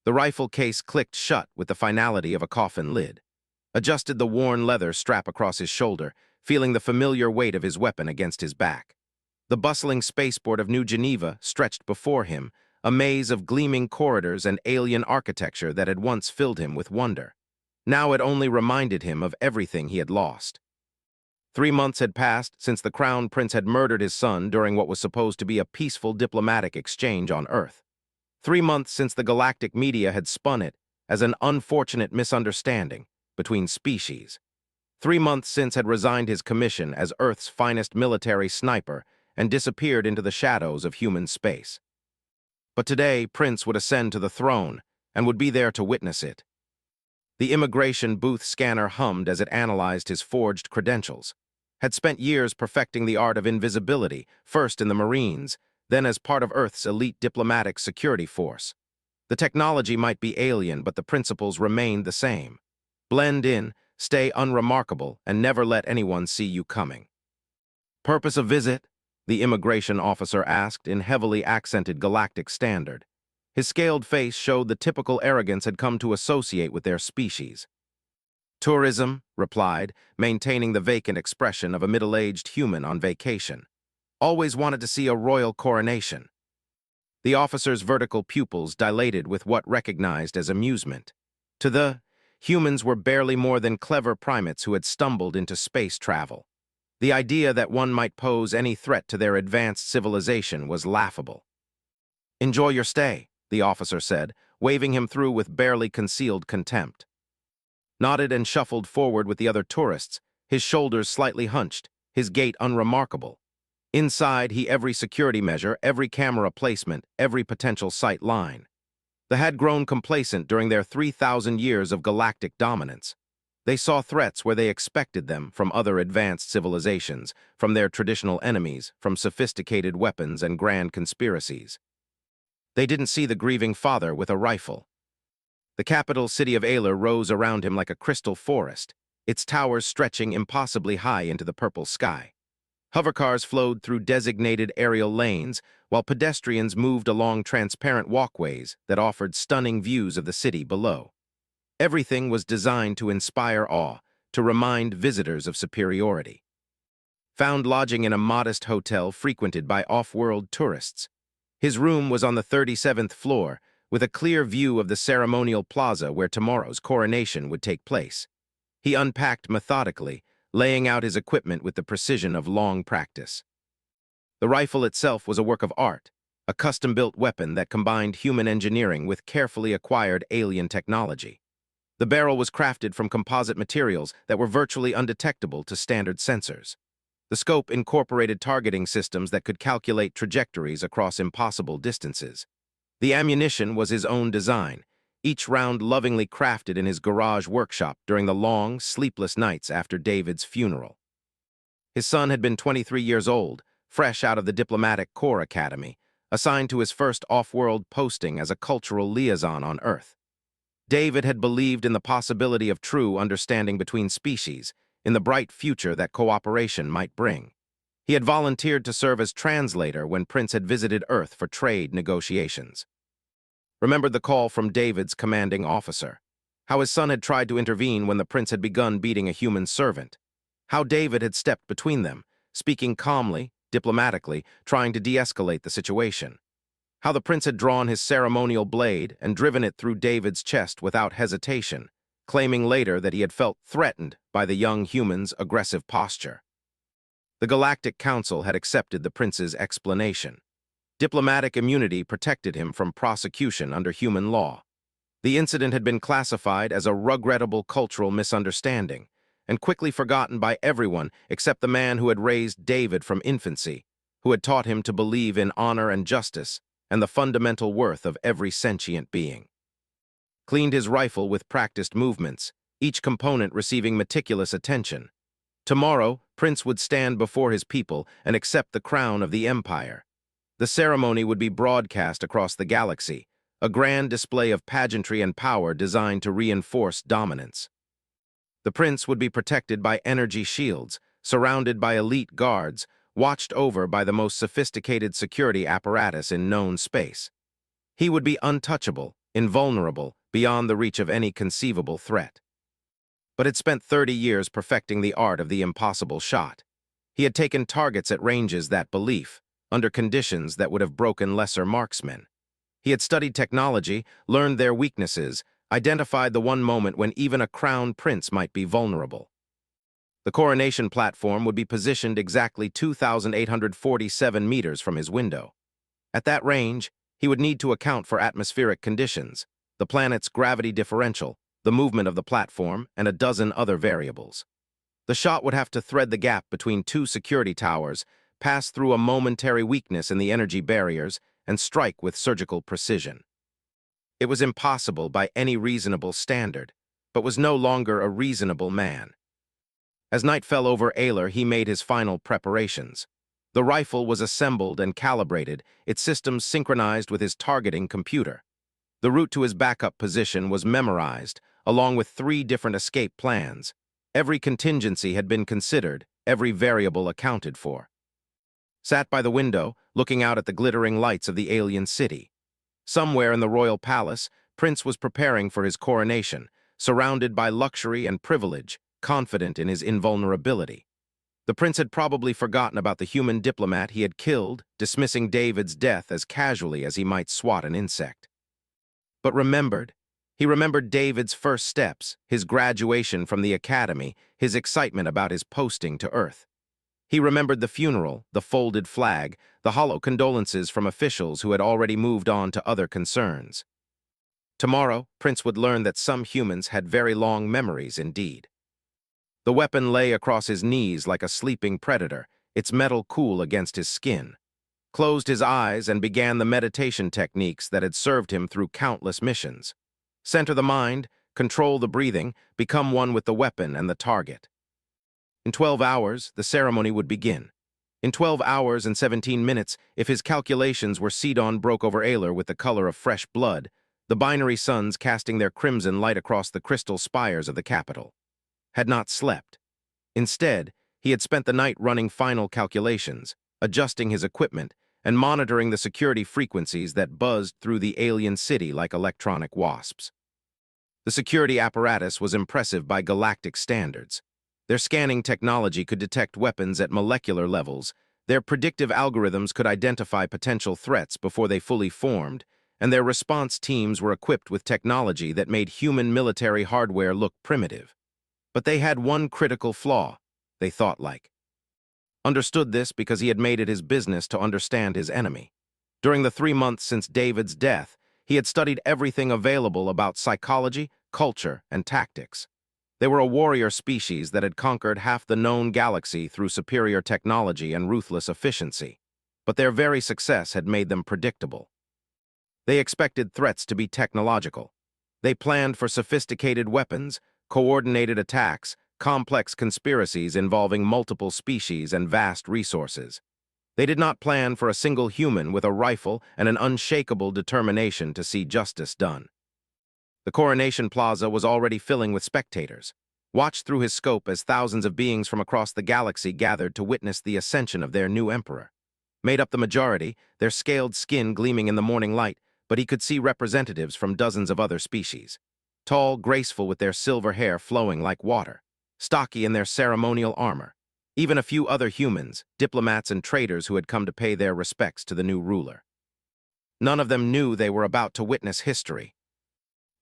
The rifle case clicked shut with the finality of a coffin lid. Adjusted the worn leather strap across his shoulder, feeling the familiar weight of his weapon against his back. The bustling spaceport of New Geneva stretched before him, a maze of gleaming corridors and alien architecture that had once filled him with wonder. Now it only reminded him of everything he had lost. 3 months had passed since the Crown Prince had murdered his son during what was supposed to be a peaceful diplomatic exchange on Earth. 3 months since the galactic media had spun it as an unfortunate misunderstanding between species. 3 months since had resigned his commission as Earth's finest military sniper and disappeared into the shadows of human space. But today, Prince would ascend to the throne and would be there to witness it. The immigration booth scanner hummed as it analyzed his forged credentials. Had spent years perfecting the art of invisibility, first in the Marines, then as part of Earth's elite diplomatic security force. The technology might be alien, but the principles remained the same. Blend in, stay unremarkable, and never let anyone see you coming. Purpose of visit? The immigration officer asked in heavily accented galactic standard. His scaled face showed the typical arrogance had come to associate with their species. Tourism, replied, maintaining the vacant expression of a middle-aged human on vacation. Always wanted to see a royal coronation. The officer's vertical pupils dilated with what recognized as amusement. To the humans were barely more than clever primates who had stumbled into space travel. The idea that one might pose any threat to their advanced civilization was laughable. Enjoy your stay, the officer said, waving him through with barely concealed contempt. Nodded and shuffled forward with the other tourists, his shoulders slightly hunched, his gait unremarkable. Inside, every security measure, every camera placement, every potential sight line. They had grown complacent during their 3,000 years of galactic dominance. They saw threats where they expected them from other advanced civilizations, from their traditional enemies, from sophisticated weapons and grand conspiracies. They didn't see the grieving father with a rifle. The capital city of Aylar rose around him like a crystal forest, its towers stretching impossibly high into the purple sky. Hovercars flowed through designated aerial lanes, while pedestrians moved along transparent walkways that offered stunning views of the city below. Everything was designed to inspire awe, to remind visitors of superiority. Found lodging in a modest hotel frequented by off-world tourists. His room was on the 37th floor, with a clear view of the ceremonial plaza where tomorrow's coronation would take place. He unpacked methodically, laying out his equipment with the precision of long practice. The rifle itself was a work of art, a custom-built weapon that combined human engineering with carefully acquired alien technology. The barrel was crafted from composite materials that were virtually undetectable to standard sensors. The scope incorporated targeting systems that could calculate trajectories across impossible distances. The ammunition was his own design, each round lovingly crafted in his garage workshop during the long, sleepless nights after David's funeral. His son had been 23 years old, fresh out of the Diplomatic Corps Academy, assigned to his first off-world posting as a cultural liaison on Earth. David had believed in the possibility of true understanding between species, in the bright future that cooperation might bring. He had volunteered to serve as translator when Prince had visited Earth for trade negotiations. Remembered the call from David's commanding officer. How his son had tried to intervene when the prince had begun beating a human servant. How David had stepped between them, speaking calmly, diplomatically, trying to de-escalate the situation. How the prince had drawn his ceremonial blade and driven it through David's chest without hesitation, claiming later that he had felt threatened by the young human's aggressive posture. The Galactic Council had accepted the prince's explanation. Diplomatic immunity protected him from prosecution under human law. The incident had been classified as a regrettable cultural misunderstanding, and quickly forgotten by everyone except the man who had raised David from infancy, who had taught him to believe in honor and justice and the fundamental worth of every sentient being. Cleaned his rifle with practiced movements, each component receiving meticulous attention. Tomorrow, Prince would stand before his people and accept the crown of the empire. The ceremony would be broadcast across the galaxy, a grand display of pageantry and power designed to reinforce dominance. The prince would be protected by energy shields, surrounded by elite guards, watched over by the most sophisticated security apparatus in known space. He would be untouchable, invulnerable, beyond the reach of any conceivable threat. But had spent 30 years perfecting the art of the impossible shot. He had taken targets at ranges that belief, under conditions that would have broken lesser marksmen. He had studied technology, learned their weaknesses, identified the one moment when even a crown prince might be vulnerable. The Coronation platform would be positioned exactly 2,847 meters from his window. At that range, he would need to account for atmospheric conditions, the planet's gravity differential, the movement of the platform, and a dozen other variables. The shot would have to thread the gap between two security towers, pass through a momentary weakness in the energy barriers, and strike with surgical precision. It was impossible by any reasonable standard, but was no longer a reasonable man. As night fell over Ayler, he made his final preparations. The rifle was assembled and calibrated, its systems synchronized with his targeting computer. The route to his backup position was memorized, along with 3 different escape plans. Every contingency had been considered, every variable accounted for. Sat by the window, looking out at the glittering lights of the alien city. Somewhere in the royal palace, Prince was preparing for his coronation, surrounded by luxury and privilege, confident in his invulnerability. The prince had probably forgotten about the human diplomat he had killed, dismissing David's death as casually as he might swat an insect. But he remembered David's first steps, his graduation from the academy, his excitement about his posting to Earth. He remembered the funeral, the folded flag, the hollow condolences from officials who had already moved on to other concerns. Tomorrow, Prince would learn that some humans had very long memories indeed. The weapon lay across his knees like a sleeping predator, its metal cool against his skin. Closed his eyes and began the meditation techniques that had served him through countless missions. Center the mind, control the breathing, become one with the weapon and the target. In 12 hours, the ceremony would begin. In 12 hours and 17 minutes, if his calculations were Sidon broke over Ayler with the color of fresh blood, the binary suns casting their crimson light across the crystal spires of the capital. Had not slept. Instead, he had spent the night running final calculations, adjusting his equipment, and monitoring the security frequencies that buzzed through the alien city like electronic wasps. The security apparatus was impressive by galactic standards. Their scanning technology could detect weapons at molecular levels, their predictive algorithms could identify potential threats before they fully formed, and their response teams were equipped with technology that made human military hardware look primitive. But they had one critical flaw: they thought like. Understood this because he had made it his business to understand his enemy. During the 3 months since David's death, he had studied everything available about psychology, culture, and tactics. They were a warrior species that had conquered half the known galaxy through superior technology and ruthless efficiency. But their very success had made them predictable. They expected threats to be technological. They planned for sophisticated weapons, coordinated attacks, complex conspiracies involving multiple species and vast resources. They did not plan for a single human with a rifle and an unshakable determination to see justice done. The Coronation Plaza was already filling with spectators, watched through his scope as thousands of beings from across the galaxy gathered to witness the ascension of their new emperor. Made up the majority, their scaled skin gleaming in the morning light, but he could see representatives from dozens of other species. Tall, graceful with their silver hair flowing like water, stocky in their ceremonial armor. Even a few other humans, diplomats and traders who had come to pay their respects to the new ruler. None of them knew they were about to witness history.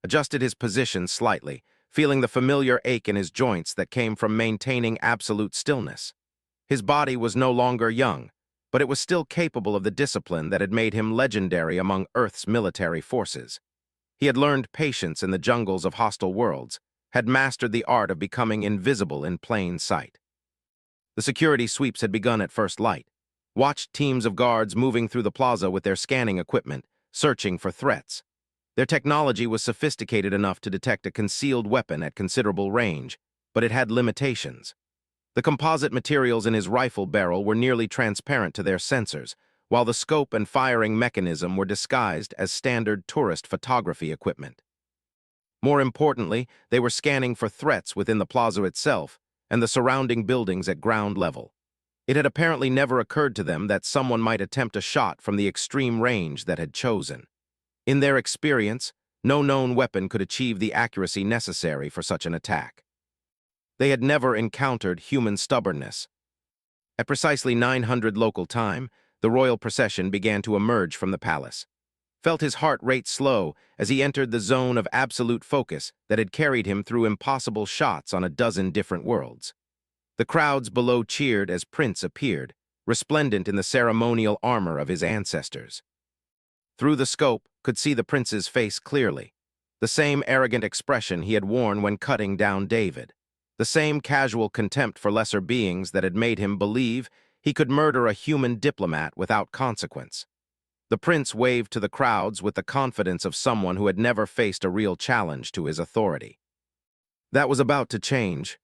Adjusted his position slightly, feeling the familiar ache in his joints that came from maintaining absolute stillness. His body was no longer young, but it was still capable of the discipline that had made him legendary among Earth's military forces. He had learned patience in the jungles of hostile worlds, had mastered the art of becoming invisible in plain sight. The security sweeps had begun at first light. Watched teams of guards moving through the plaza with their scanning equipment, searching for threats. Their technology was sophisticated enough to detect a concealed weapon at considerable range, but it had limitations. The composite materials in his rifle barrel were nearly transparent to their sensors, while the scope and firing mechanism were disguised as standard tourist photography equipment. More importantly, they were scanning for threats within the plaza itself and the surrounding buildings at ground level. It had apparently never occurred to them that someone might attempt a shot from the extreme range that had chosen. In their experience, No known weapon could achieve the accuracy necessary for such an attack. They had never encountered human stubbornness. At precisely 900 local time, the royal procession began to emerge from the palace. Felt his heart rate slow as he entered the zone of absolute focus that had carried him through impossible shots on a dozen different worlds. The crowds below cheered as Prince appeared, resplendent in the ceremonial armor of his ancestors. Through the scope, could see the prince's face clearly. The same arrogant expression he had worn when cutting down David. The same casual contempt for lesser beings that had made him believe he could murder a human diplomat without consequence. The prince waved to the crowds with the confidence of someone who had never faced a real challenge to his authority. That was about to change.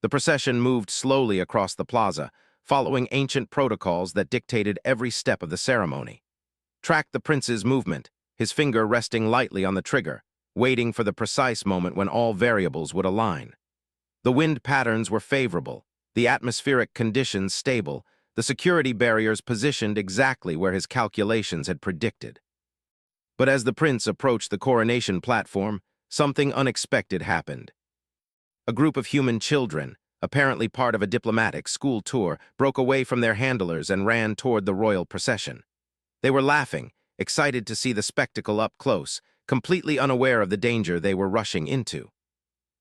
The procession moved slowly across the plaza, following ancient protocols that dictated every step of the ceremony. Tracked the prince's movement, his finger resting lightly on the trigger, waiting for the precise moment when all variables would align. The wind patterns were favorable, the atmospheric conditions stable, the security barriers positioned exactly where his calculations had predicted. But as the prince approached the coronation platform, something unexpected happened. A group of human children, apparently part of a diplomatic school tour, broke away from their handlers and ran toward the royal procession. They were laughing, excited to see the spectacle up close, completely unaware of the danger they were rushing into.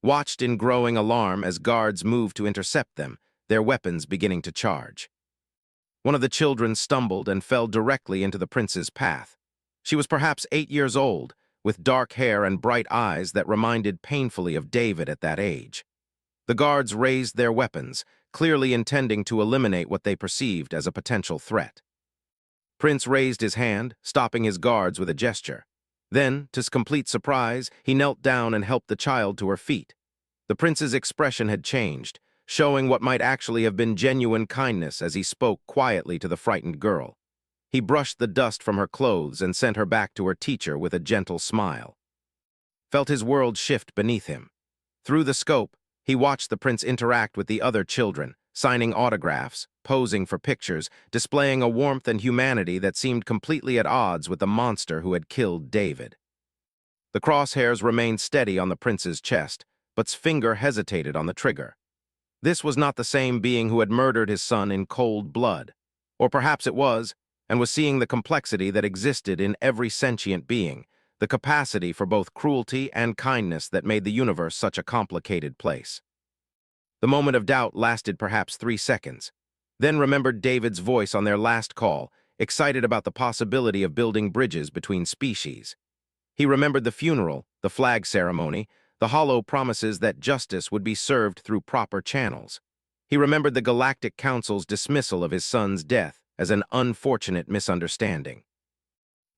Watched in growing alarm as guards moved to intercept them, their weapons beginning to charge. One of the children stumbled and fell directly into the prince's path. She was perhaps 8 years old, with dark hair and bright eyes that reminded painfully of David at that age. The guards raised their weapons, clearly intending to eliminate what they perceived as a potential threat. Prince raised his hand, stopping his guards with a gesture. Then, to his complete surprise, he knelt down and helped the child to her feet. The prince's expression had changed, showing what might actually have been genuine kindness as he spoke quietly to the frightened girl. He brushed the dust from her clothes and sent her back to her teacher with a gentle smile. Felt his world shift beneath him. Through the scope, he watched the prince interact with the other children, signing autographs, posing for pictures, displaying a warmth and humanity that seemed completely at odds with the monster who had killed David. The crosshairs remained steady on the prince's chest, but his finger hesitated on the trigger. This was not the same being who had murdered his son in cold blood. Or perhaps it was, and was seeing the complexity that existed in every sentient being, the capacity for both cruelty and kindness that made the universe such a complicated place. The moment of doubt lasted perhaps 3 seconds. Then remembered David's voice on their last call, excited about the possibility of building bridges between species. He remembered the funeral, the flag ceremony, the hollow promises that justice would be served through proper channels. He remembered the Galactic Council's dismissal of his son's death as an unfortunate misunderstanding.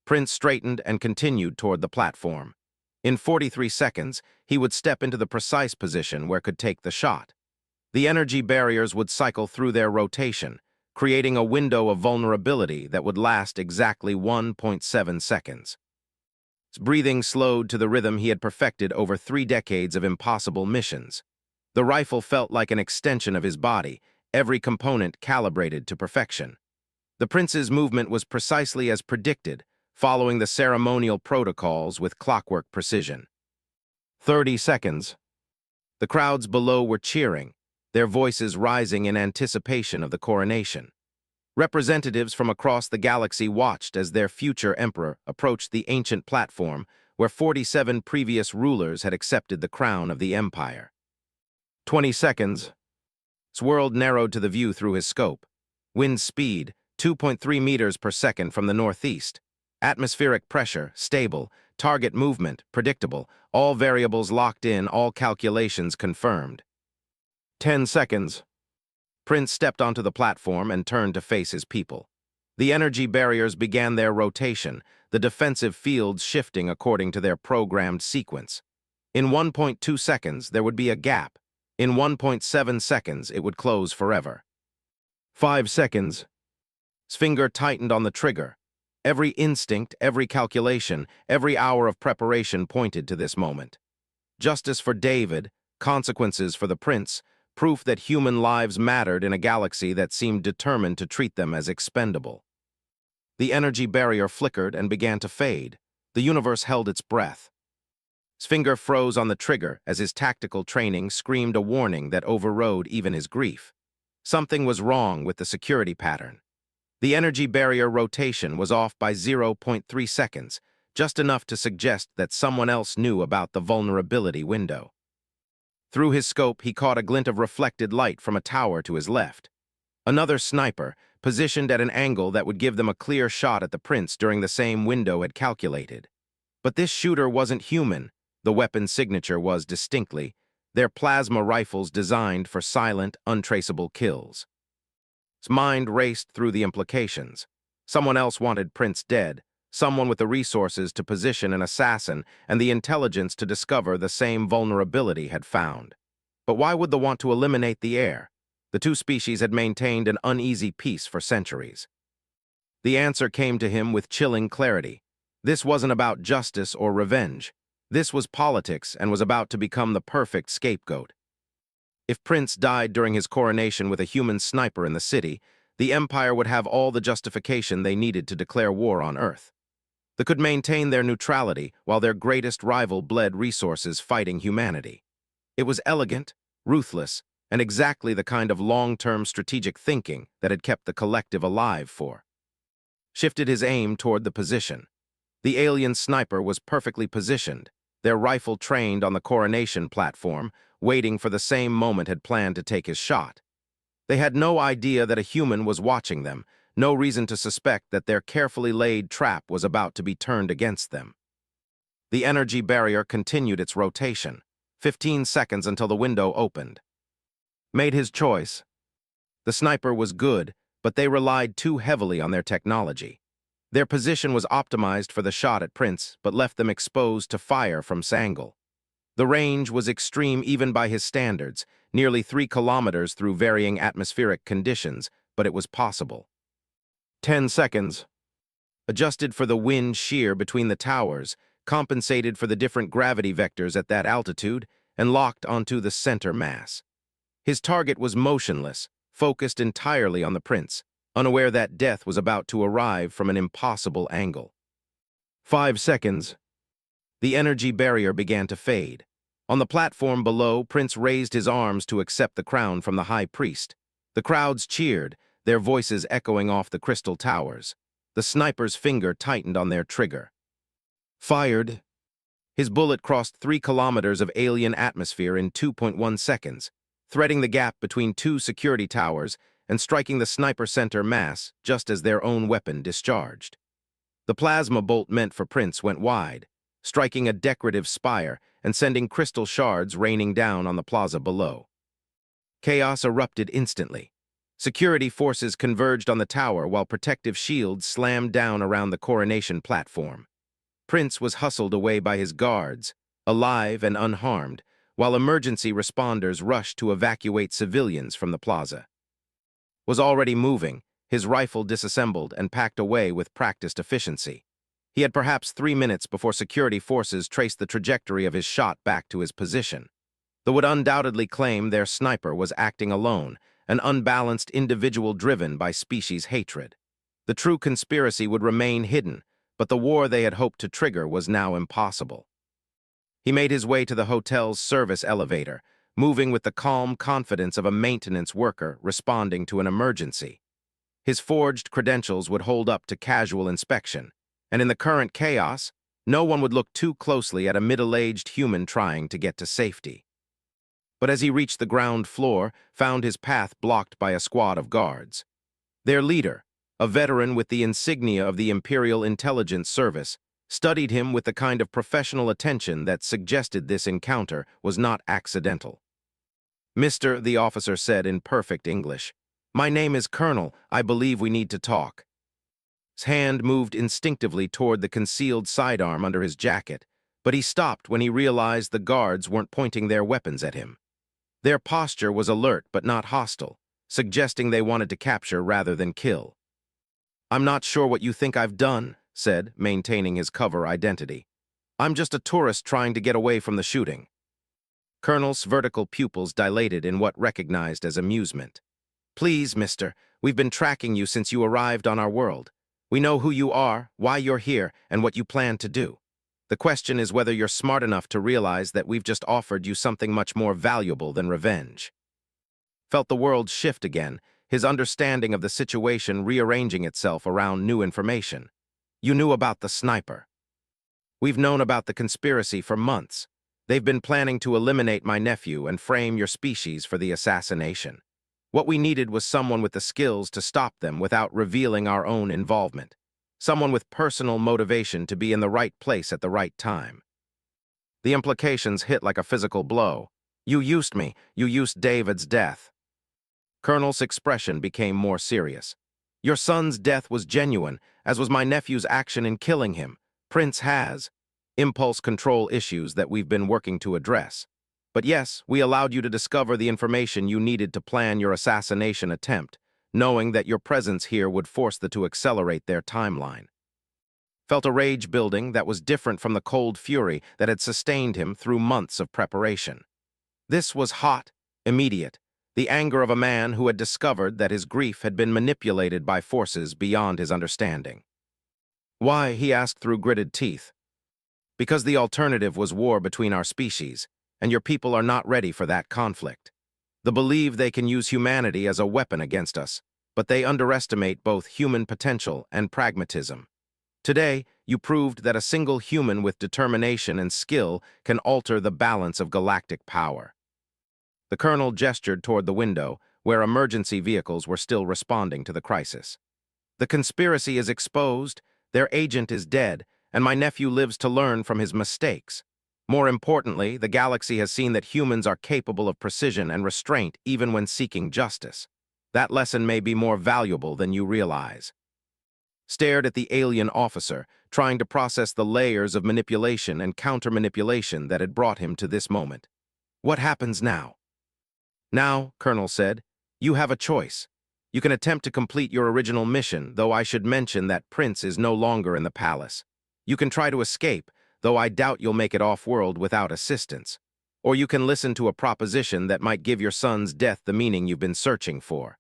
Prince straightened and continued toward the platform. In 43 seconds, he would step into the precise position where could take the shot. The energy barriers would cycle through their rotation, creating a window of vulnerability that would last exactly 1.7 seconds. His breathing slowed to the rhythm he had perfected over 3 decades of impossible missions. The rifle felt like an extension of his body, every component calibrated to perfection. The prince's movement was precisely as predicted, following the ceremonial protocols with clockwork precision. 30 seconds. The crowds below were cheering, their voices rising in anticipation of the coronation. Representatives from across the galaxy watched as their future emperor approached the ancient platform where 47 previous rulers had accepted the crown of the empire. 20 seconds. His world narrowed to the view through his scope. Wind speed, 2.3 meters per second from the northeast. Atmospheric pressure, stable. Target movement, predictable. All variables locked in, all calculations confirmed. 10 seconds. Prince stepped onto the platform and turned to face his people. The energy barriers began their rotation, the defensive fields shifting according to their programmed sequence. In 1.2 seconds, there would be a gap. In 1.7 seconds, it would close forever. 5 seconds. His finger tightened on the trigger. Every instinct, every calculation, every hour of preparation pointed to this moment. Justice for David, consequences for the prince, proof that human lives mattered in a galaxy that seemed determined to treat them as expendable. The energy barrier flickered and began to fade. The universe held its breath. His finger froze on the trigger as his tactical training screamed a warning that overrode even his grief. Something was wrong with the security pattern. The energy barrier rotation was off by 0.3 seconds, just enough to suggest that someone else knew about the vulnerability window. Through his scope, he caught a glint of reflected light from a tower to his left. Another sniper, positioned at an angle that would give them a clear shot at the prince during the same window had calculated. But this shooter wasn't human. The weapon's signature was distinctly their plasma rifles designed for silent, untraceable kills. His mind raced through the implications. Someone else wanted Prince dead, someone with the resources to position an assassin and the intelligence to discover the same vulnerability had found. But why would they want to eliminate the heir? The two species had maintained an uneasy peace for centuries. The answer came to him with chilling clarity. This wasn't about justice or revenge. This was politics and was about to become the perfect scapegoat. If Prince died during his coronation with a human sniper in the city, the Empire would have all the justification they needed to declare war on Earth. They could maintain their neutrality while their greatest rival bled resources fighting humanity. It was elegant, ruthless, and exactly the kind of long-term strategic thinking that had kept the collective alive for. Shifted his aim toward the position. The alien sniper was perfectly positioned, their rifle trained on the Coronation platform, waiting for the same moment had planned to take his shot. They had no idea that a human was watching them, no reason to suspect that their carefully laid trap was about to be turned against them. The energy barrier continued its rotation, 15 seconds until the window opened. Made his choice. The sniper was good, but they relied too heavily on their technology. Their position was optimized for the shot at Prince, but left them exposed to fire from Sangle. The range was extreme even by his standards, nearly 3 kilometers through varying atmospheric conditions, but it was possible. 10 seconds. Adjusted for the wind shear between the towers, compensated for the different gravity vectors at that altitude, and locked onto the center mass. His target was motionless, focused entirely on the prince, unaware that death was about to arrive from an impossible angle. 5 seconds. The energy barrier began to fade. On the platform below, Prince raised his arms to accept the crown from the high priest. The crowds cheered, their voices echoing off the crystal towers. The sniper's finger tightened on their trigger. Fired. His bullet crossed 3 kilometers of alien atmosphere in 2.1 seconds, threading the gap between 2 security towers and striking the sniper center mass just as their own weapon discharged. The plasma bolt meant for Prince went wide, striking a decorative spire and sending crystal shards raining down on the plaza below. Chaos erupted instantly. Security forces converged on the tower while protective shields slammed down around the Coronation platform. Prince was hustled away by his guards, alive and unharmed, while emergency responders rushed to evacuate civilians from the plaza. Was already moving, his rifle disassembled and packed away with practiced efficiency. He had perhaps 3 minutes before security forces traced the trajectory of his shot back to his position. They would undoubtedly claim their sniper was acting alone, an unbalanced individual driven by species hatred. The true conspiracy would remain hidden, but the war they had hoped to trigger was now impossible. He made his way to the hotel's service elevator, moving with the calm confidence of a maintenance worker responding to an emergency. His forged credentials would hold up to casual inspection, and in the current chaos, no one would look too closely at a middle-aged human trying to get to safety. But as he reached the ground floor, found his path blocked by a squad of guards. Their leader, a veteran with the insignia of the Imperial Intelligence Service, studied him with the kind of professional attention that suggested this encounter was not accidental. "Mister," the officer said in perfect English, "my name is Colonel. I believe we need to talk." His hand moved instinctively toward the concealed sidearm under his jacket, but he stopped when he realized the guards weren't pointing their weapons at him. Their posture was alert but not hostile, suggesting they wanted to capture rather than kill. "I'm not sure what you think I've done," said, maintaining his cover identity. "I'm just a tourist trying to get away from the shooting." Colonel's vertical pupils dilated in what recognized as amusement. "Please, mister, we've been tracking you since you arrived on our world. We know who you are, why you're here, and what you plan to do. The question is whether you're smart enough to realize that we've just offered you something much more valuable than revenge. Felt the world shift again, his understanding of the situation rearranging itself around new information. You knew about the sniper. We've known about the conspiracy for months. They've been planning to eliminate my nephew and frame your species for the assassination. What we needed was someone with the skills to stop them without revealing our own involvement. Someone with personal motivation to be in the right place at the right time. The implications hit like a physical blow. You used me. You used David's death. Colonel's expression became more serious. Your son's death was genuine, as was my nephew's action in killing him. Prince has impulse control issues that we've been working to address. But yes, we allowed you to discover the information you needed to plan your assassination attempt, knowing that your presence here would force the to accelerate their timeline. Felt a rage building that was different from the cold fury that had sustained him through months of preparation. This was hot, immediate, the anger of a man who had discovered that his grief had been manipulated by forces beyond his understanding. Why, he asked through gritted teeth. Because the alternative was war between our species, and your people are not ready for that conflict. They believe they can use humanity as a weapon against us, but they underestimate both human potential and pragmatism. Today, you proved that a single human with determination and skill can alter the balance of galactic power. The colonel gestured toward the window, where emergency vehicles were still responding to the crisis. The conspiracy is exposed, their agent is dead, and my nephew lives to learn from his mistakes. More importantly, the galaxy has seen that humans are capable of precision and restraint even when seeking justice. That lesson may be more valuable than you realize. Stared at the alien officer, trying to process the layers of manipulation and counter-manipulation that had brought him to this moment. What happens now? Now, Colonel said, you have a choice. You can attempt to complete your original mission, though I should mention that Prince is no longer in the palace. You can try to escape, though I doubt you'll make it off-world without assistance. Or you can listen to a proposition that might give your son's death the meaning you've been searching for.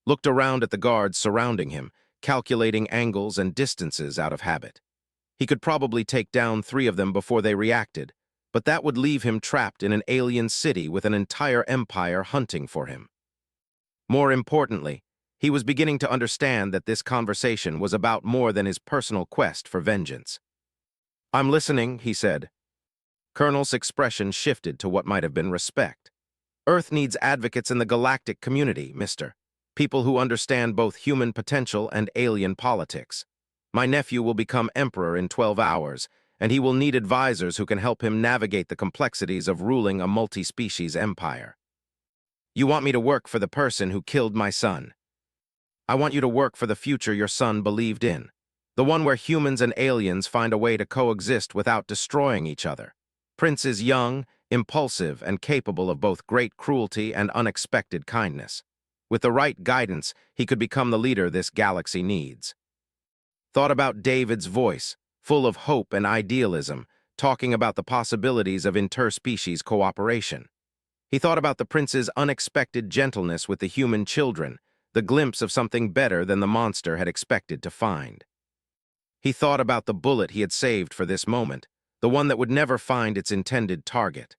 Looked around at the guards surrounding him, calculating angles and distances out of habit. He could probably take down 3 of them before they reacted, but that would leave him trapped in an alien city with an entire empire hunting for him. More importantly, he was beginning to understand that this conversation was about more than his personal quest for vengeance. I'm listening, he said. Colonel's expression shifted to what might have been respect. Earth needs advocates in the galactic community, mister. People who understand both human potential and alien politics. My nephew will become emperor in 12 hours, and he will need advisors who can help him navigate the complexities of ruling a multi-species empire. You want me to work for the person who killed my son. I want you to work for the future your son believed in, the one where humans and aliens find a way to coexist without destroying each other. Prince is young, impulsive, and capable of both great cruelty and unexpected kindness. With the right guidance, he could become the leader this galaxy needs. Thought about David's voice, full of hope and idealism, talking about the possibilities of interspecies cooperation. He thought about the prince's unexpected gentleness with the human children, the glimpse of something better than the monster had expected to find. He thought about the bullet he had saved for this moment, the one that would never find its intended target.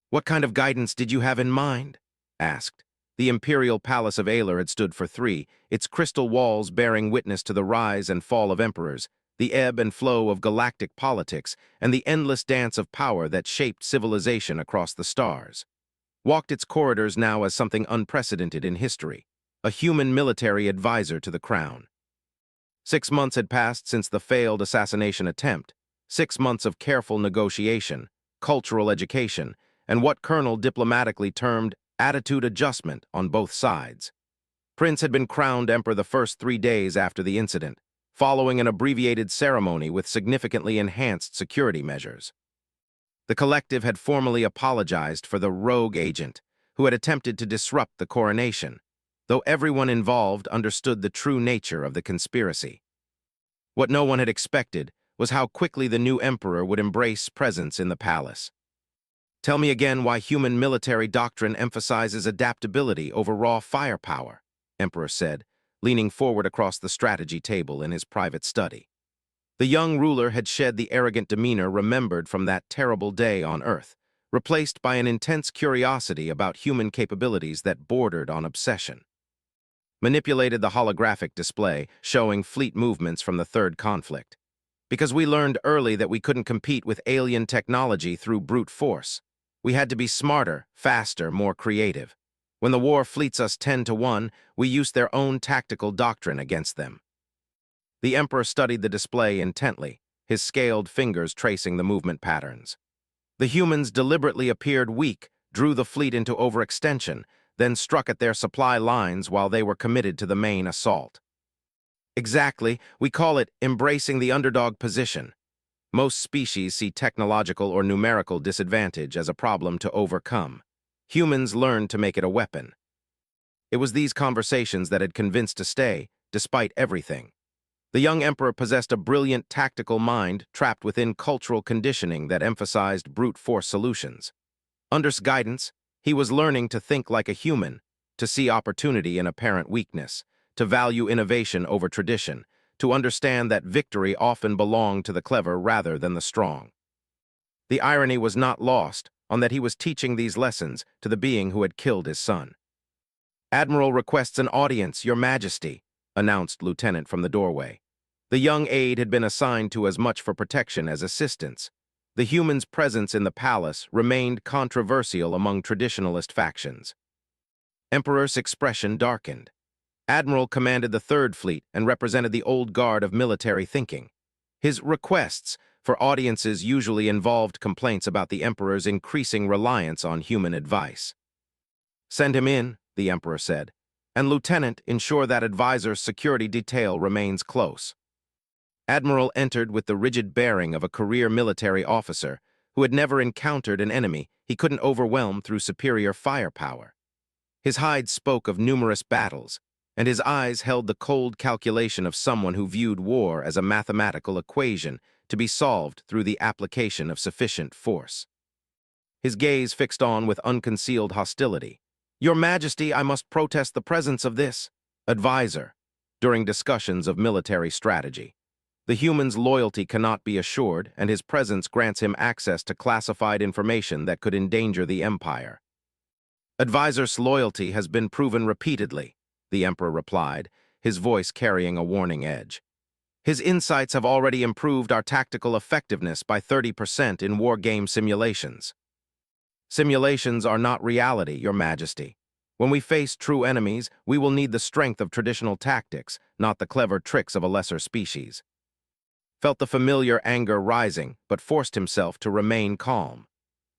What kind of guidance did you have in mind? Asked. The imperial palace of Aler had stood for 3, its crystal walls bearing witness to the rise and fall of emperors, the ebb and flow of galactic politics, and the endless dance of power that shaped civilization across the stars. Walked its corridors now as something unprecedented in history, a human military advisor to the crown. 6 months had passed since the failed assassination attempt, 6 months of careful negotiation, cultural education, and what Colonel diplomatically termed attitude adjustment on both sides. Prince had been crowned emperor the first 3 days after the incident, following an abbreviated ceremony with significantly enhanced security measures. The collective had formally apologized for the rogue agent who had attempted to disrupt the coronation, though everyone involved understood the true nature of the conspiracy. What no one had expected was how quickly the new emperor would embrace presence in the palace. Tell me again why human military doctrine emphasizes adaptability over raw firepower, Emperor said, leaning forward across the strategy table in his private study. The young ruler had shed the arrogant demeanor remembered from that terrible day on Earth, replaced by an intense curiosity about human capabilities that bordered on obsession. Manipulated the holographic display, showing fleet movements from the third conflict. Because we learned early that we couldn't compete with alien technology through brute force. We had to be smarter, faster, more creative. When the war fleets us 10-1, we used their own tactical doctrine against them. The Emperor studied the display intently, his scaled fingers tracing the movement patterns. The humans deliberately appeared weak, drew the fleet into overextension, then struck at their supply lines while they were committed to the main assault. Exactly, we call it embracing the underdog position. Most species see technological or numerical disadvantage as a problem to overcome. Humans learned to make it a weapon. It was these conversations that had convinced to stay, despite everything. The young emperor possessed a brilliant tactical mind trapped within cultural conditioning that emphasized brute force solutions. Under guidance, he was learning to think like a human, to see opportunity in apparent weakness, to value innovation over tradition, to understand that victory often belonged to the clever rather than the strong. The irony was not lost on that he was teaching these lessons to the being who had killed his son. "Admiral requests an audience, Your Majesty," announced Lieutenant from the doorway. The young aide had been assigned to as much for protection as assistance. The human's presence in the palace remained controversial among traditionalist factions. Emperor's expression darkened. Admiral commanded the Third Fleet and represented the old guard of military thinking. His requests for audiences usually involved complaints about the Emperor's increasing reliance on human advice. "Send him in," the Emperor said, "and Lieutenant, ensure that advisor's security detail remains close." Admiral entered with the rigid bearing of a career military officer who had never encountered an enemy he couldn't overwhelm through superior firepower. His hide spoke of numerous battles, and his eyes held the cold calculation of someone who viewed war as a mathematical equation to be solved through the application of sufficient force. His gaze fixed on with unconcealed hostility. "Your Majesty, I must protest the presence of this advisor during discussions of military strategy. The human's loyalty cannot be assured, and his presence grants him access to classified information that could endanger the Empire." "Advisor's loyalty has been proven repeatedly," the Emperor replied, his voice carrying a warning edge. "His insights have already improved our tactical effectiveness by 30% in war game simulations." "Simulations are not reality, Your Majesty. When we face true enemies, we will need the strength of traditional tactics, not the clever tricks of a lesser species." Felt the familiar anger rising, but forced himself to remain calm.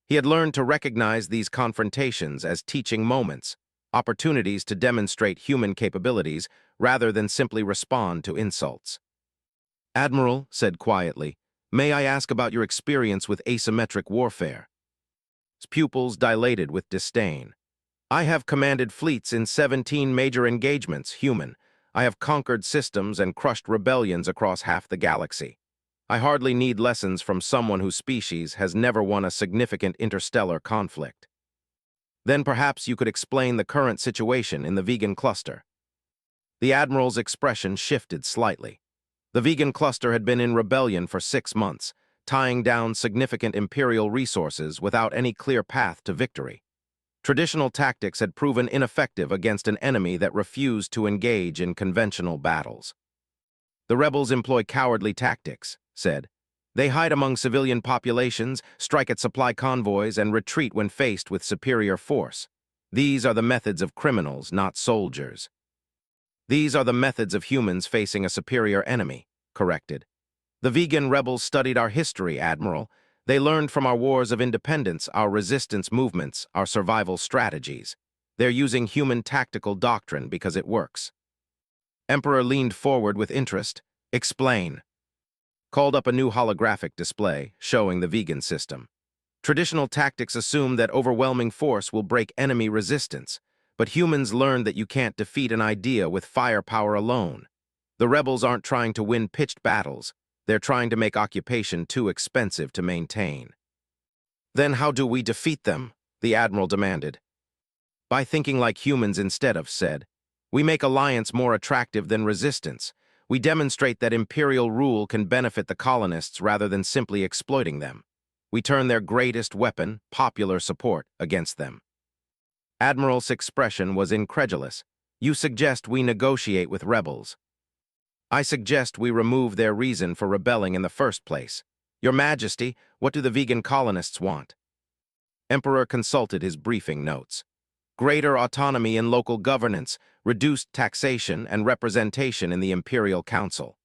He had learned to recognize these confrontations as teaching moments, opportunities to demonstrate human capabilities rather than simply respond to insults. "Admiral," said quietly, "may I ask about your experience with asymmetric warfare?" His pupils dilated with disdain. "I have commanded fleets in 17 major engagements, human. I have conquered systems and crushed rebellions across half the galaxy. I hardly need lessons from someone whose species has never won a significant interstellar conflict." "Then perhaps you could explain the current situation in the vegan cluster." The Admiral's expression shifted slightly. The vegan cluster had been in rebellion for 6 months, tying down significant Imperial resources without any clear path to victory. Traditional tactics had proven ineffective against an enemy that refused to engage in conventional battles. "The rebels employ cowardly tactics," said. "They hide among civilian populations, strike at supply convoys, and retreat when faced with superior force. These are the methods of criminals, not soldiers." "These are the methods of humans facing a superior enemy," corrected. "The vegan rebels studied our history, Admiral. They learned from our wars of independence, our resistance movements, our survival strategies. They're using human tactical doctrine because it works." Emperor leaned forward with interest. "Explain." Called up a new holographic display, showing the vegan system. "Traditional tactics assume that overwhelming force will break enemy resistance, but humans learned that you can't defeat an idea with firepower alone. The rebels aren't trying to win pitched battles. They're trying to make occupation too expensive to maintain." "Then how do we defeat them?" the Admiral demanded. "By thinking like humans instead of said. We make alliance more attractive than resistance. We demonstrate that imperial rule can benefit the colonists rather than simply exploiting them. We turn their greatest weapon, popular support, against them." Admiral's expression was incredulous. "You suggest we negotiate with rebels." "I suggest we remove their reason for rebelling in the first place. Your Majesty, what do the vegan colonists want?" Emperor consulted his briefing notes. "Greater autonomy in local governance, reduced taxation, and representation in the Imperial Council.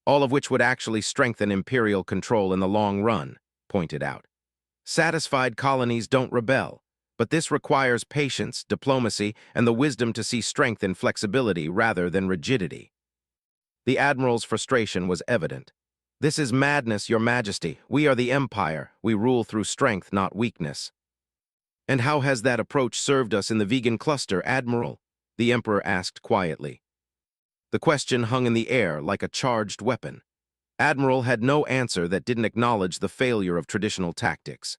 All of which would actually strengthen imperial control in the long run," pointed out. "Satisfied colonies don't rebel, but this requires patience, diplomacy, and the wisdom to see strength in flexibility rather than rigidity." The Admiral's frustration was evident. "This is madness, Your Majesty. We are the Empire. We rule through strength, not weakness." "And how has that approach served us in the vegan cluster, Admiral?" the Emperor asked quietly. The question hung in the air like a charged weapon. Admiral had no answer that didn't acknowledge the failure of traditional tactics.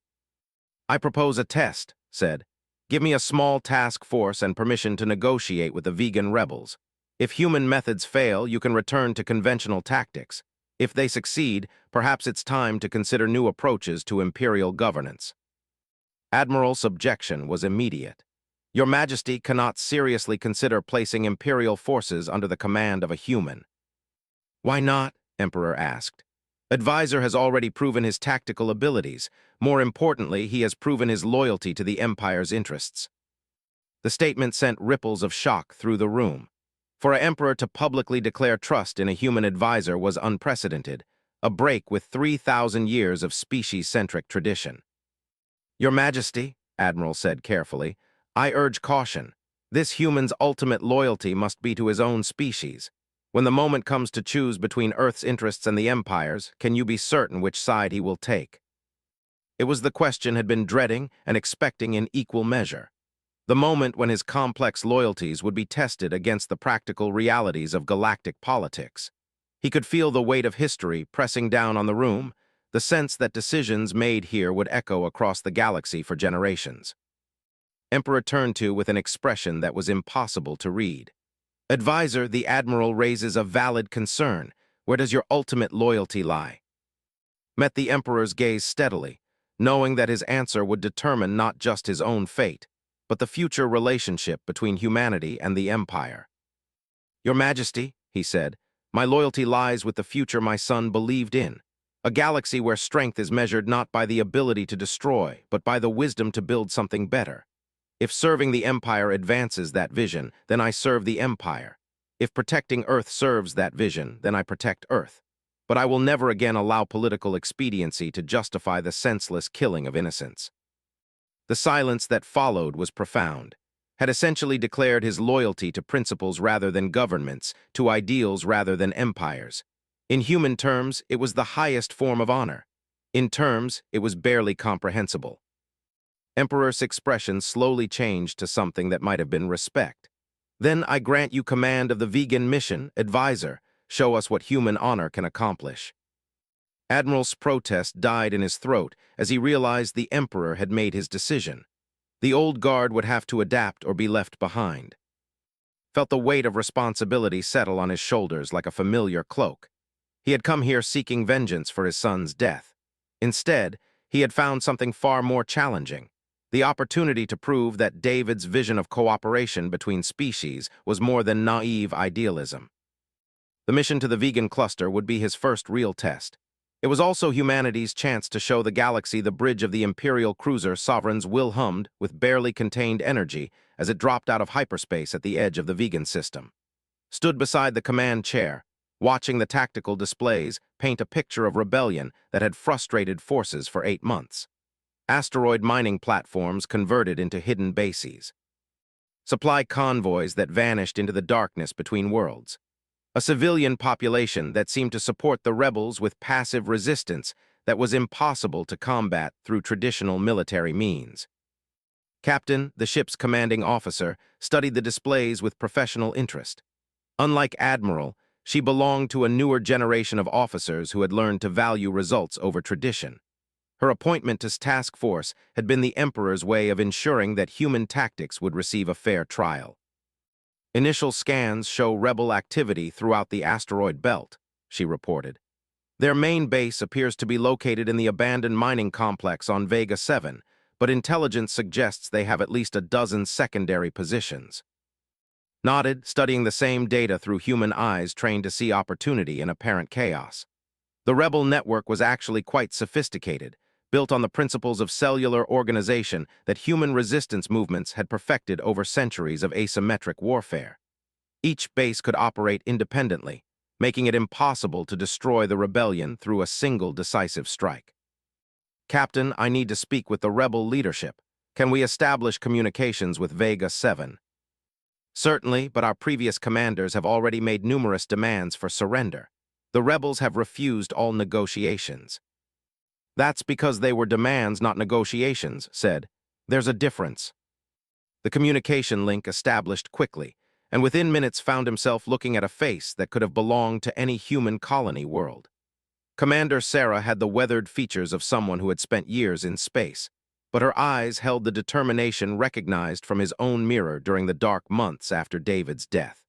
"I propose a test," said. "Give me a small task force and permission to negotiate with the vegan rebels. If human methods fail, you can return to conventional tactics. If they succeed, perhaps it's time to consider new approaches to imperial governance." Admiral's objection was immediate. "Your Majesty cannot seriously consider placing imperial forces under the command of a human." "Why not?" Emperor asked. "Advisor has already proven his tactical abilities. More importantly, he has proven his loyalty to the Empire's interests." The statement sent ripples of shock through the room. For an emperor to publicly declare trust in a human advisor was unprecedented, a break with 3,000 years of species-centric tradition. "Your Majesty," Admiral said carefully, "I urge caution. This human's ultimate loyalty must be to his own species. When the moment comes to choose between Earth's interests and the Empire's, can you be certain which side he will take?" It was the question had been dreading and expecting in equal measure. The moment when his complex loyalties would be tested against the practical realities of galactic politics. He could feel the weight of history pressing down on the room, the sense that decisions made here would echo across the galaxy for generations. Emperor turned to with an expression that was impossible to read. "Advisor, the Admiral raises a valid concern. Where does your ultimate loyalty lie?" Met the Emperor's gaze steadily, knowing that his answer would determine not just his own fate, but the future relationship between humanity and the Empire. "Your Majesty," he said, "my loyalty lies with the future my son believed in, a galaxy where strength is measured not by the ability to destroy, but by the wisdom to build something better. If serving the Empire advances that vision, then I serve the Empire. If protecting Earth serves that vision, then I protect Earth. But I will never again allow political expediency to justify the senseless killing of innocents." The silence that followed was profound. Had essentially declared his loyalty to principles rather than governments, to ideals rather than empires. In human terms, it was the highest form of honor. In terms, it was barely comprehensible. Emperor's expression slowly changed to something that might have been respect. "Then I grant you command of the vegan mission, Advisor. Show us what human honor can accomplish." Admiral's protest died in his throat as he realized the Emperor had made his decision. The old guard would have to adapt or be left behind. Felt the weight of responsibility settle on his shoulders like a familiar cloak. He had come here seeking vengeance for his son's death. Instead, he had found something far more challenging: the opportunity to prove that David's vision of cooperation between species was more than naive idealism. The mission to the vegan cluster would be his first real test. It was also humanity's chance to show the galaxy the bridge of the Imperial cruiser Sovereign's will hummed with barely contained energy as it dropped out of hyperspace at the edge of the vegan system. Stood beside the command chair, watching the tactical displays paint a picture of rebellion that had frustrated forces for 8 months. Asteroid mining platforms converted into hidden bases. Supply convoys that vanished into the darkness between worlds. A civilian population that seemed to support the rebels with passive resistance that was impossible to combat through traditional military means. Captain, the ship's commanding officer, studied the displays with professional interest. Unlike Admiral, she belonged to a newer generation of officers who had learned to value results over tradition. Her appointment to task force had been the Emperor's way of ensuring that human tactics would receive a fair trial. Initial scans show rebel activity throughout the asteroid belt, she reported. Their main base appears to be located in the abandoned mining complex on Vega 7, but intelligence suggests they have at least a dozen secondary positions. Nodded, studying the same data through human eyes trained to see opportunity in apparent chaos. The rebel network was actually quite sophisticated, built on the principles of cellular organization that human resistance movements had perfected over centuries of asymmetric warfare. Each base could operate independently, making it impossible to destroy the rebellion through a single decisive strike. Captain, I need to speak with the rebel leadership. Can we establish communications with Vega 7? Certainly, but our previous commanders have already made numerous demands for surrender. The rebels have refused all negotiations. That's because they were demands, not negotiations, said. There's a difference. The communication link established quickly, and within minutes found himself looking at a face that could have belonged to any human colony world. Commander Sarah had the weathered features of someone who had spent years in space, but her eyes held the determination recognized from his own mirror during the dark months after David's death.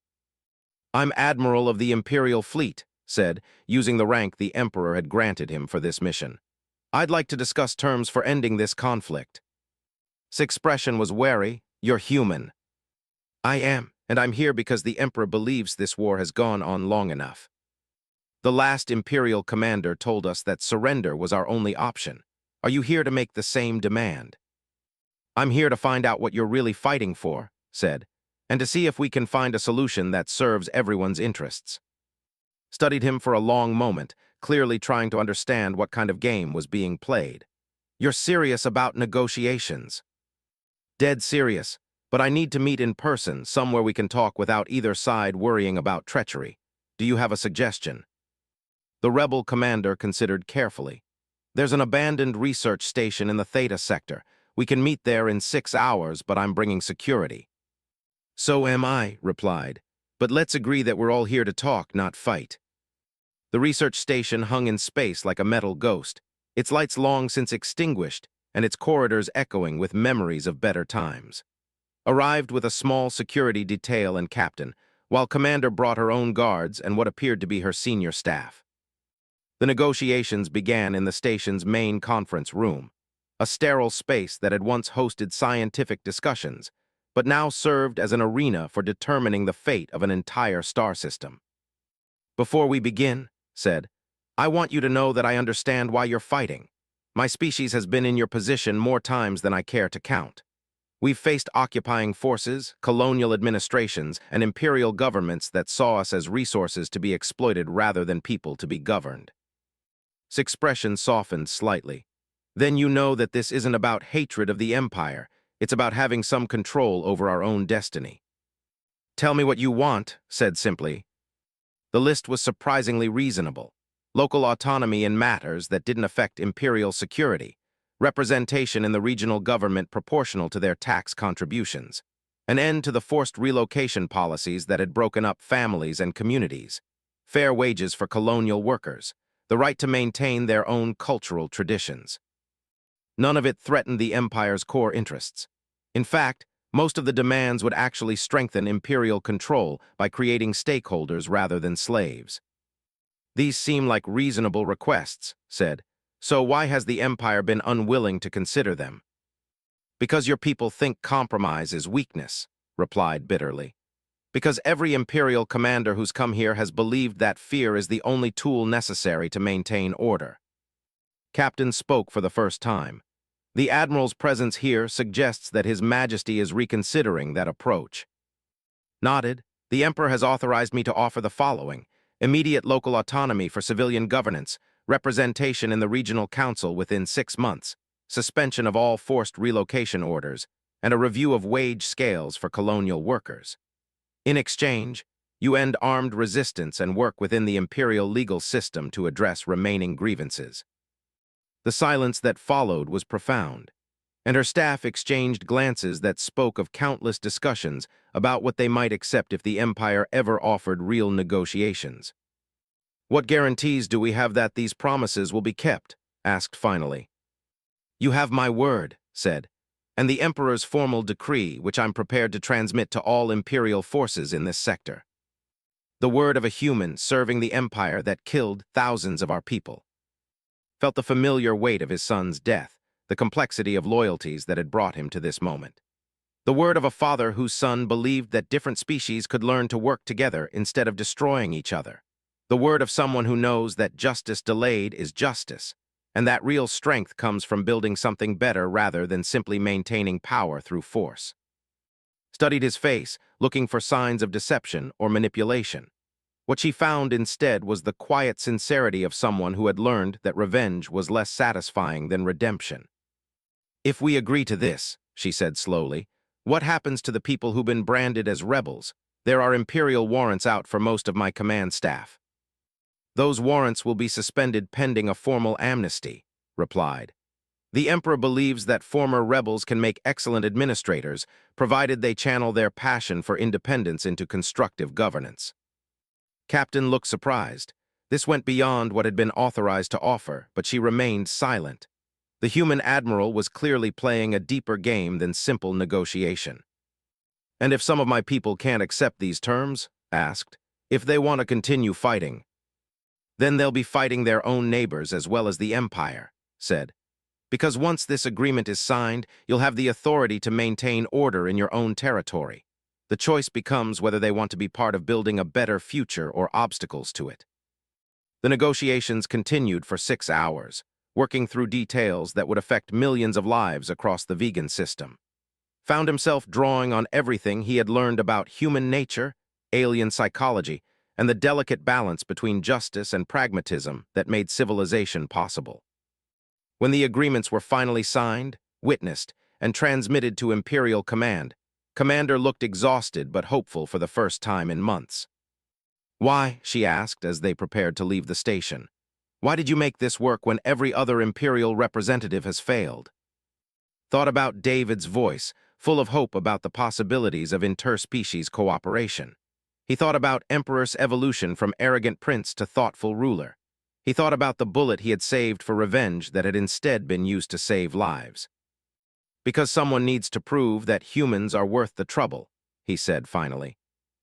I'm Admiral of the Imperial Fleet, said, using the rank the Emperor had granted him for this mission. I'd like to discuss terms for ending this conflict. His expression was wary. You're human. I am, and I'm here because the Emperor believes this war has gone on long enough. The last Imperial commander told us that surrender was our only option. Are you here to make the same demand? I'm here to find out what you're really fighting for, said, and to see if we can find a solution that serves everyone's interests. Studied him for a long moment, clearly trying to understand what kind of game was being played. You're serious about negotiations. Dead serious, but I need to meet in person, somewhere we can talk without either side worrying about treachery. Do you have a suggestion? The rebel commander considered carefully. There's an abandoned research station in the Theta sector. We can meet there in 6 hours, but I'm bringing security. So am I, replied. But let's agree that we're all here to talk, not fight. The research station hung in space like a metal ghost, its lights long since extinguished, and its corridors echoing with memories of better times. Arrived with a small security detail and captain, while Commander brought her own guards and what appeared to be her senior staff. The negotiations began in the station's main conference room, a sterile space that had once hosted scientific discussions, but now served as an arena for determining the fate of an entire star system. Before we begin, said, I want you to know that I understand why you're fighting. My species has been in your position more times than I care to count. We've faced occupying forces, colonial administrations, and imperial governments that saw us as resources to be exploited rather than people to be governed. His expression softened slightly. Then you know that this isn't about hatred of the Empire. It's about having some control over our own destiny. Tell me what you want, said simply. The list was surprisingly reasonable. Local autonomy in matters that didn't affect imperial security, representation in the regional government proportional to their tax contributions, an end to the forced relocation policies that had broken up families and communities, fair wages for colonial workers, the right to maintain their own cultural traditions. None of it threatened the Empire's core interests. In fact, most of the demands would actually strengthen imperial control by creating stakeholders rather than slaves. These seem like reasonable requests, said. So why has the Empire been unwilling to consider them? Because your people think compromise is weakness, replied bitterly. Because every imperial commander who's come here has believed that fear is the only tool necessary to maintain order. Captain spoke for the first time. The Admiral's presence here suggests that His Majesty is reconsidering that approach. Nodded. The Emperor has authorized me to offer the following: immediate local autonomy for civilian governance, representation in the Regional Council within 6 months, suspension of all forced relocation orders, and a review of wage scales for colonial workers. In exchange, you end armed resistance and work within the imperial legal system to address remaining grievances. The silence that followed was profound, and her staff exchanged glances that spoke of countless discussions about what they might accept if the Empire ever offered real negotiations. What guarantees do we have that these promises will be kept? Asked finally. You have my word, said. and the Emperor's formal decree, which I'm prepared to transmit to all Imperial forces in this sector. The word of a human serving the Empire that killed thousands of our people. Felt the familiar weight of his son's death, the complexity of loyalties that had brought him to this moment. The word of a father whose son believed that different species could learn to work together instead of destroying each other. The word of someone who knows that justice delayed is justice, and that real strength comes from building something better rather than simply maintaining power through force. Studied his face, looking for signs of deception or manipulation. What she found instead was the quiet sincerity of someone who had learned that revenge was less satisfying than redemption. "If we agree to this," she said slowly, "what happens to the people who've been branded as rebels? There are Imperial warrants out for most of my command staff." "Those warrants will be suspended pending a formal amnesty," replied. "The Emperor believes that former rebels can make excellent administrators, provided they channel their passion for independence into constructive governance." Captain looked surprised. This went beyond what had been authorized to offer, but she remained silent. The human admiral was clearly playing a deeper game than simple negotiation. "And if some of my people can't accept these terms?" asked. "If they want to continue fighting?" "Then they'll be fighting their own neighbors as well as the Empire," said. "Because once this agreement is signed, you'll have the authority to maintain order in your own territory. The choice becomes whether they want to be part of building a better future or obstacles to it." The negotiations continued for 6 hours, working through details that would affect millions of lives across the vegan system. Found himself drawing on everything he had learned about human nature, alien psychology, and the delicate balance between justice and pragmatism that made civilization possible. When the agreements were finally signed, witnessed, and transmitted to Imperial Command, Commander looked exhausted but hopeful for the first time in months. "Why?" she asked as they prepared to leave the station. "Why did you make this work when every other Imperial representative has failed?" Thought about David's voice, full of hope about the possibilities of interspecies cooperation. He thought about Emperor's evolution from arrogant prince to thoughtful ruler. He thought about the bullet he had saved for revenge that had instead been used to save lives. "Because someone needs to prove that humans are worth the trouble," he said finally.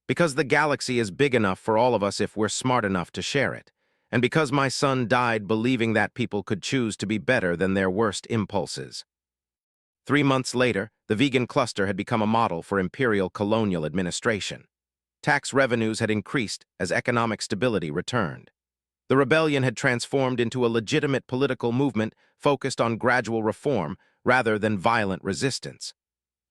"Because the galaxy is big enough for all of us if we're smart enough to share it. And because my son died believing that people could choose to be better than their worst impulses." 3 months later, the vegan cluster had become a model for imperial colonial administration. Tax revenues had increased as economic stability returned. The rebellion had transformed into a legitimate political movement focused on gradual reform rather than violent resistance.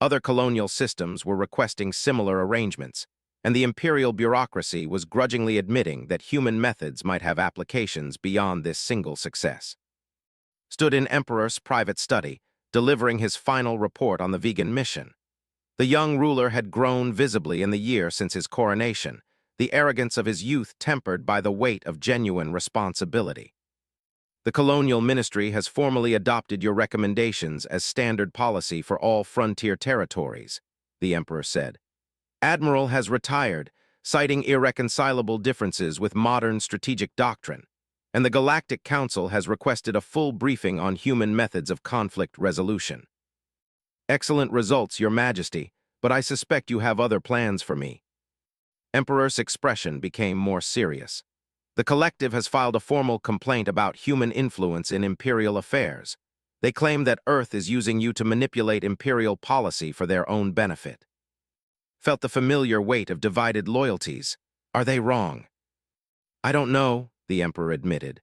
Other colonial systems were requesting similar arrangements, and the imperial bureaucracy was grudgingly admitting that human methods might have applications beyond this single success. Stood in Emperor's private study, delivering his final report on the vegan mission. The young ruler had grown visibly in the year since his coronation, the arrogance of his youth tempered by the weight of genuine responsibility. "The colonial ministry has formally adopted your recommendations as standard policy for all frontier territories," the emperor said. "Admiral has retired, citing irreconcilable differences with modern strategic doctrine, and the Galactic Council has requested a full briefing on human methods of conflict resolution." "Excellent results, Your Majesty, but I suspect you have other plans for me." Emperor's expression became more serious. "The collective has filed a formal complaint about human influence in imperial affairs. They claim that Earth is using you to manipulate imperial policy for their own benefit." Felt the familiar weight of divided loyalties. Are they wrong? "I don't know," the emperor admitted.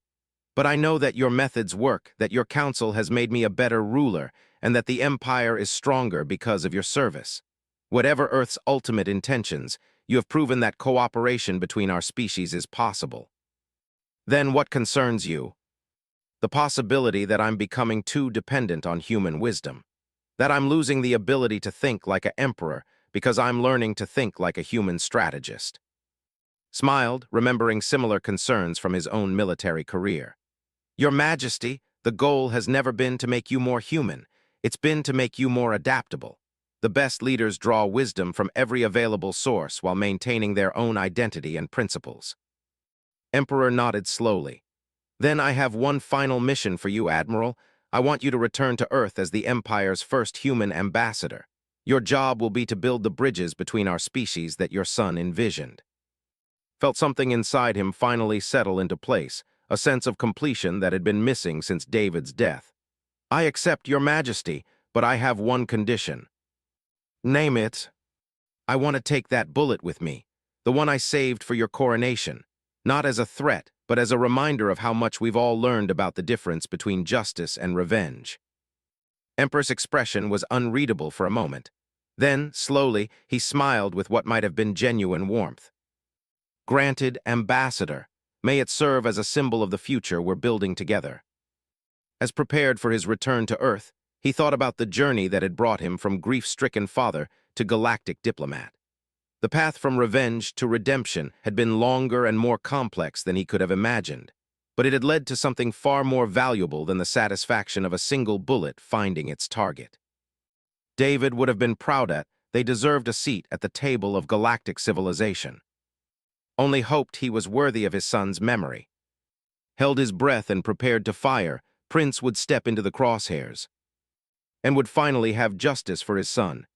"But I know that your methods work, that your council has made me a better ruler, and that the empire is stronger because of your service. Whatever Earth's ultimate intentions, you have proven that cooperation between our species is possible." "Then what concerns you?" "The possibility that I'm becoming too dependent on human wisdom. That I'm losing the ability to think like an emperor because I'm learning to think like a human strategist." Smiled, remembering similar concerns from his own military career. "Your Majesty, the goal has never been to make you more human. It's been to make you more adaptable. The best leaders draw wisdom from every available source while maintaining their own identity and principles." Emperor nodded slowly. "Then I have one final mission for you, Admiral. I want you to return to Earth as the Empire's first human ambassador. Your job will be to build the bridges between our species that your son envisioned. Felt something inside him finally settle into place, a sense of completion that had been missing since David's death. I accept your majesty, but I have one condition. Name it. I want to take that bullet with me, the one I saved for your coronation, not as a threat, but as a reminder of how much we've all learned about the difference between justice and revenge. Emperor's expression was unreadable for a moment. Then, slowly, he smiled with what might have been genuine warmth. Granted, Ambassador, may it serve as a symbol of the future we're building together. As prepared for his return to Earth, he thought about the journey that had brought him from grief-stricken father to galactic diplomat. The path from revenge to redemption had been longer and more complex than he could have imagined, but it had led to something far more valuable than the satisfaction of a single bullet finding its target. David would have been proud that they deserved a seat at the table of galactic civilization. Only hoped he was worthy of his son's memory. Held his breath and prepared to fire, Prince would step into the crosshairs and would finally have justice for his son,